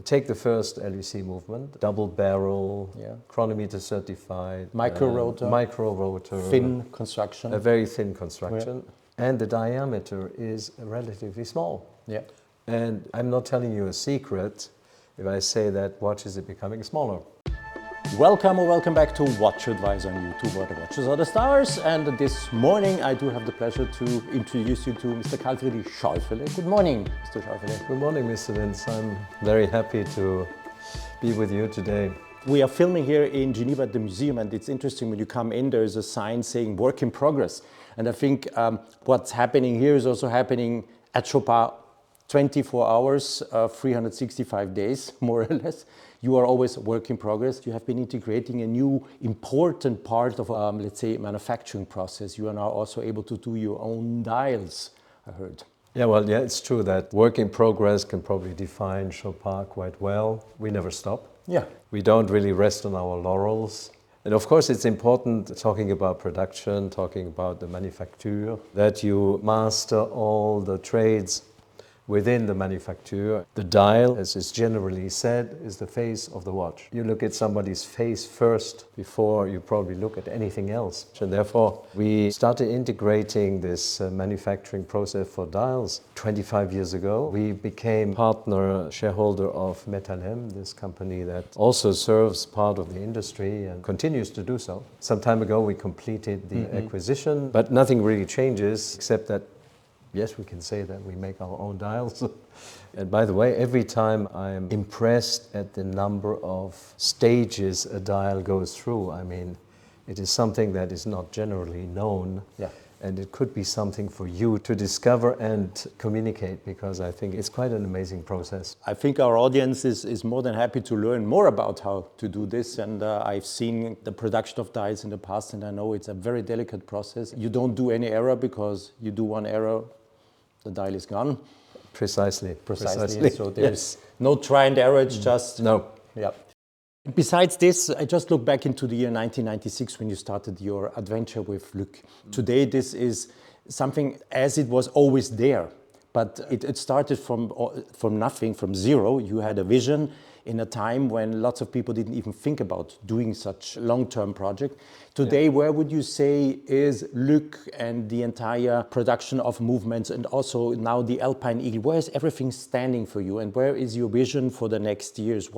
Take the first L.U.C movement, double barrel, chronometer certified, micro rotor, thin construction. A very thin construction. And the diameter is relatively small. Yeah. And I'm not telling you a secret if I say that watches are becoming smaller. Welcome or welcome back to WatchAdvisor on YouTube, where the watches are the stars. And this morning I do have the pleasure to introduce you to Mr. Karl-Friedrich Scheufele. Good morning, Mr. Scheufele. Good morning, Mr. Linz. I'm very happy to be with you today. We are filming here in Geneva at the museum, and it's interesting when you come in, there's a sign saying work in progress. And I think what's happening here is also happening at Chopard 24 hours, 365 days, more or less. You are always a work in progress. You have been integrating a new important part of, let's say, manufacturing process. You are now also able to do your own dials, I heard. Yeah, it's true that work in progress can probably define Chopard quite well. We never stop. Yeah. We don't really rest on our laurels. And of course, it's important, talking about production, talking about the manufacture, that you master all the trades within the manufacture. The dial, as is generally said, is the face of the watch. You look at somebody's face first before you probably look at anything else. And therefore, we started integrating this manufacturing process for dials 25 years ago. We became partner shareholder of Metalem, this company that also serves part of the industry and continues to do so. Some time ago, we completed the acquisition, but nothing really changes except that yes, we can say that we make our own dials. And by the way, every time I'm impressed at the number of stages a dial goes through. I mean, it is something that is not generally known. Yeah. And it could be something for you to discover and communicate, because I think it's quite an amazing process. I think our audience is more than happy to learn more about how to do this. And I've seen the production of dials in the past, and I know it's a very delicate process. You don't do any error, because you do one error, the dial is gone. Precisely. So there's no try and error, it's just... No. Yeah. Besides this, I just look back into the year 1996 when you started your adventure with L.U.C. Today, this is something as it was always there, but it started from nothing, from zero. You had a vision in a time when lots of people didn't even think about doing such long-term project. Today, where would you say is L.U.C. and the entire production of movements, and also now the Alpine Eagle? Where is everything standing for you, and where is your vision for the next years?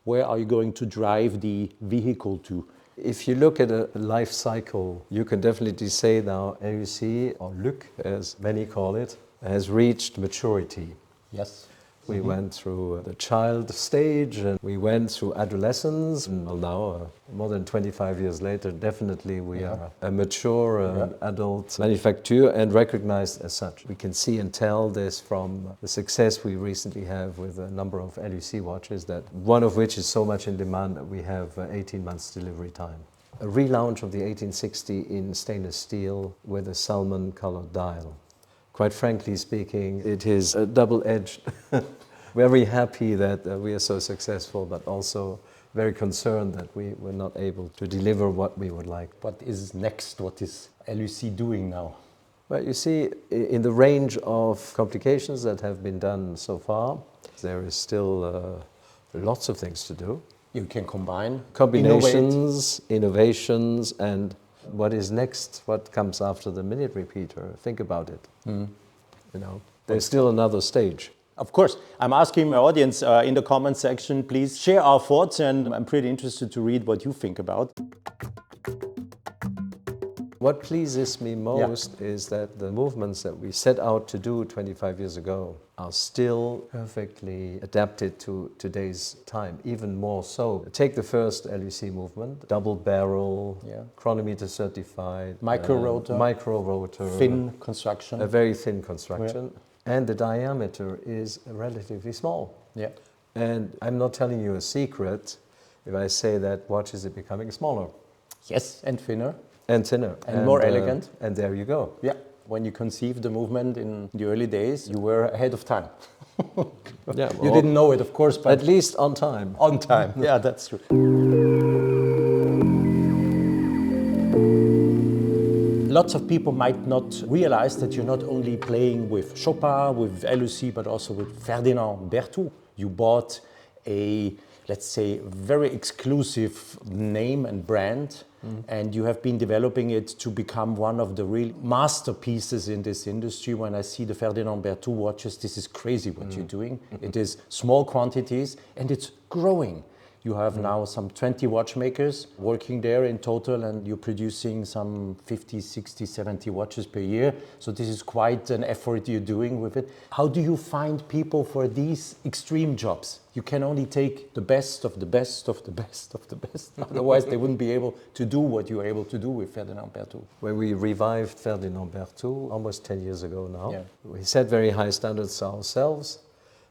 Where are you going to drive the vehicle to? If you look at a life cycle, you can definitely say now L.U.C, or L.U.C, as many call it, has reached maturity. Yes. We went through the child stage, and we went through adolescence, and now, more than 25 years later, definitely we are a mature adult manufacturer and recognized as such. We can see and tell this from the success we recently have with a number of L.U.C watches, that one of which is so much in demand that we have 18 months delivery time. A relaunch of the 1860 in stainless steel with a salmon-colored dial. Quite frankly speaking, it is a double-edged. Very happy that we are so successful, but also very concerned that we were not able to deliver what we would like. What is next? What is L.U.C doing now? Well, you see, in the range of complications that have been done so far, there is still lots of things to do. You can combine combinations, innovations, and what is next? What comes after the minute repeater? Think about it. You know, there's still another stage. Of course. I'm asking my audience in the comment section, please share our thoughts, and I'm pretty interested to read what you think about. What pleases me most is that the movements that we set out to do 25 years ago are still perfectly adapted to today's time, even more so. Take the first L.U.C movement, double barrel, chronometer certified, micro rotor, thin construction. A very thin construction. And the diameter is relatively small. Yeah. And I'm not telling you a secret if I say that watches are becoming smaller. Yes, and thinner. And thinner. And more elegant. And there you go. Yeah. When you conceived the movement in the early days, you were ahead of time. Yeah, well, you didn't know it, of course, but... At least on time. On time, yeah, that's true. Lots of people might not realize that you're not only playing with Chopard, with L.U.C, but also with Ferdinand Berthoud. You bought a, let's say, very exclusive name and brand, and you have been developing it to become one of the real masterpieces in this industry. When I see the Ferdinand Berthoud watches, this is crazy what you're doing. It is small quantities and it's growing. You have now some 20 watchmakers working there in total, and you're producing some 50, 60, 70 watches per year. So this is quite an effort you're doing with it. How do you find people for these extreme jobs? You can only take the best of the best of the best of the best. Otherwise, they wouldn't be able to do what you're able to do with Ferdinand Berthoud. When we revived Ferdinand Berthoud almost 10 years ago now, we set very high standards ourselves,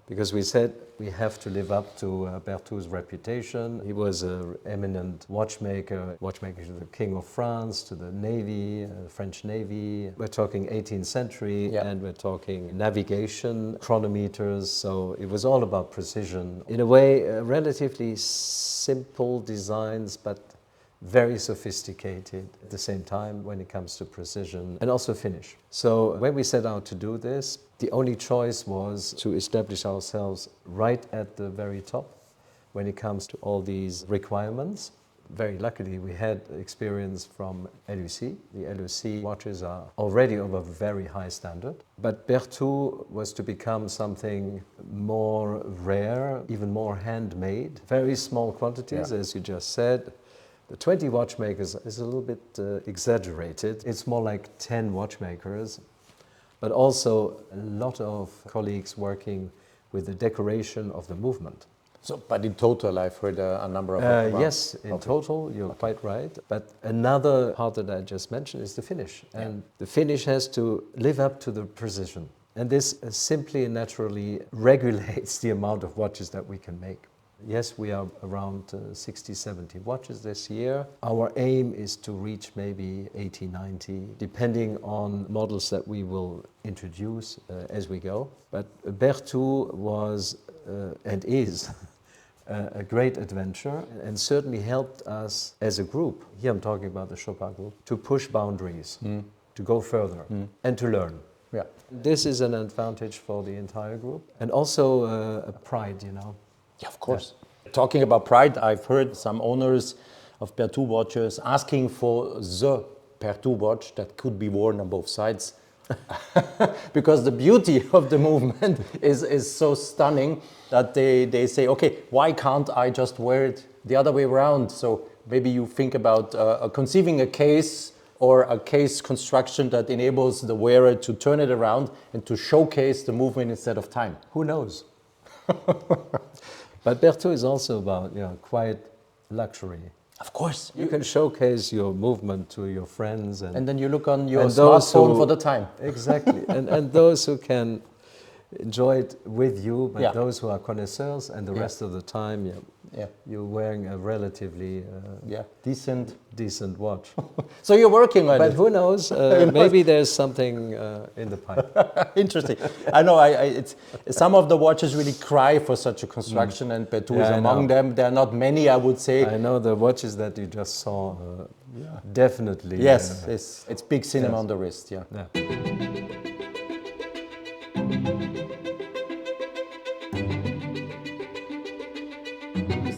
because we said we have to live up to Berthoud's reputation. He was an eminent watchmaker to the King of France, to the Navy, French Navy. We're talking 18th century, and we're talking navigation, chronometers, so it was all about precision. In a way, relatively simple designs, but very sophisticated at the same time when it comes to precision and also finish. So when we set out to do this, the only choice was to establish ourselves right at the very top when it comes to all these requirements. Very luckily, we had experience from L.U.C. The L.U.C. watches are already of a very high standard, but Berthoud was to become something more rare, even more handmade, very small quantities, as you just said. The 20 watchmakers is a little bit exaggerated. It's more like 10 watchmakers, but also a lot of colleagues working with the decoration of the movement. So, but in total, I've heard a number of... Yes, in total, you're quite right. But another part that I just mentioned is the finish. And the finish has to live up to the precision. And this simply and naturally regulates the amount of watches that we can make. Yes, we are around 60, 70 watches this year. Our aim is to reach maybe 80, 90, depending on models that we will introduce as we go. But Berthoud was and is a great adventure, and certainly helped us as a group, here I'm talking about the Chopard group, to push boundaries, to go further and to learn. Yeah. This is an advantage for the entire group, and also a pride, you know. Yeah, of course. Talking about pride, I've heard some owners of Berthoud watches asking for the Berthoud watch that could be worn on both sides. Because the beauty of the movement is so stunning that they say, okay, why can't I just wear it the other way around? So maybe you think about conceiving a case or a case construction that enables the wearer to turn it around and to showcase the movement instead of time. Who knows? But Berthoud is also about, quiet luxury. Of course. You can showcase your movement to your friends. And then you look on your smartphone for the time. Exactly. and those who can enjoy it with you, but those who are connoisseurs, and the rest of the time, you're wearing a relatively decent watch. So you're working on it. But who knows? Maybe there's something in the pipe. Interesting. I know. It's some of the watches really cry for such a construction, and Berthoud is among them. There are not many, I would say. I know the watches that you just saw. Definitely. Yes, it's big cinema on the wrist. Yeah.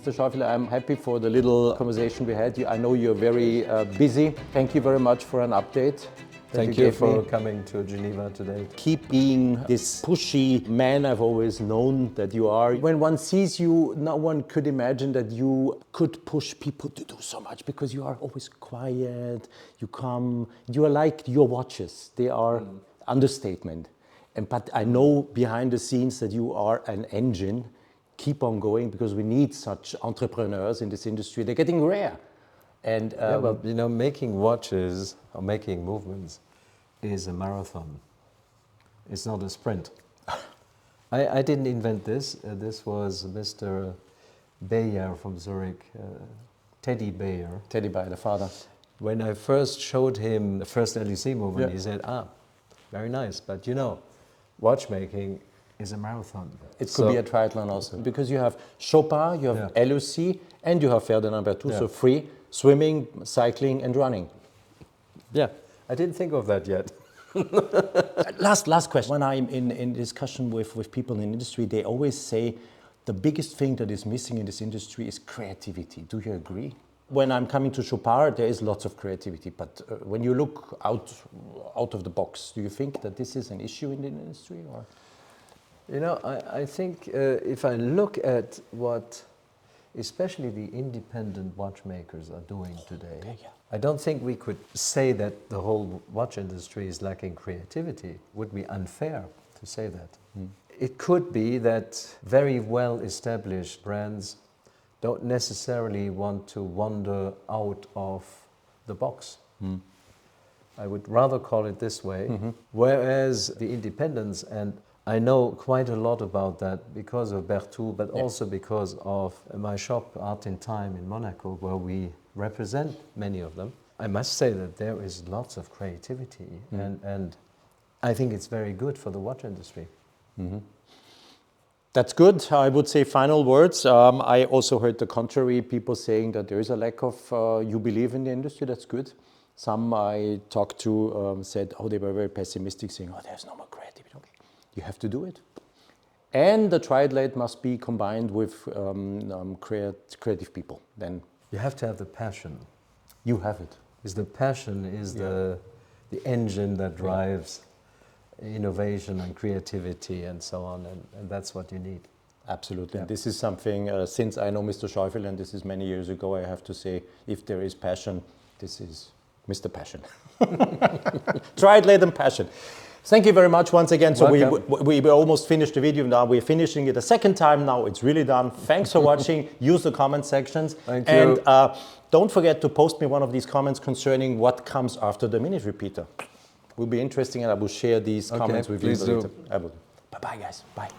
Mr. Scheufele, I'm happy for the little conversation we had. I know you're very busy. Thank you very much for an update. Thank you for coming to Geneva today. Keep being this pushy man I've always known that you are. When one sees you, no one could imagine that you could push people to do so much, because you are always quiet, you come, you are like your watches. They are understatement. But I know behind the scenes that you are an engine. Keep on going, because we need such entrepreneurs in this industry. They're getting rare. And but making watches or making movements is a marathon. It's not a sprint. I didn't invent this. This was Mr. Bayer from Zurich, Teddy Bayer. Teddy Bayer, the father. When I first showed him the first L.U.C. movement, he said, very nice, but watchmaking is a marathon. It could be a triathlon also, because you have Chopard, you have L.U.C, and you have Ferdinand Berthoud, so free, swimming, cycling, and running. Yeah, I didn't think of that yet. Last question. When I'm in discussion with people in the industry, they always say, the biggest thing that is missing in this industry is creativity. Do you agree? When I'm coming to Chopard, there is lots of creativity, but when you look out of the box, do you think that this is an issue in the industry? Or? You know, I think if I look at what especially the independent watchmakers are doing today, I don't think we could say that the whole watch industry is lacking creativity. It would be unfair to say that. It could be that very well established brands don't necessarily want to wander out of the box. I would rather call it this way. Whereas the independents, and I know quite a lot about that because of Berthoud, but also because of my shop, Art in Time in Monaco, where we represent many of them. I must say that there is lots of creativity, and I think it's very good for the watch industry. That's good. I would say final words. I also heard the contrary, people saying that there is a lack of you believe in the industry. That's good. Some I talked to said, oh, they were very pessimistic, saying, oh, there's no more creativity. Okay, you have to do it. And the triathlete must be combined with creative people. Then you have to have the passion. You have it. Is the passion is the engine that drives innovation and creativity and so on, and that's what you need. Absolutely. This is something, since I know Mr. Scheufele, and this is many years ago, I have to say, if there is passion, this is Mr. Passion. Triathlete and passion. Thank you very much once again. So we almost finished the video now. We're finishing it a second time now. It's really done. Thanks for watching. Use the comment sections. Thank you. And don't forget to post me one of these comments concerning what comes after the minute repeater. Will be interesting, and I will share these comments with you later. Bye-bye, guys. Bye.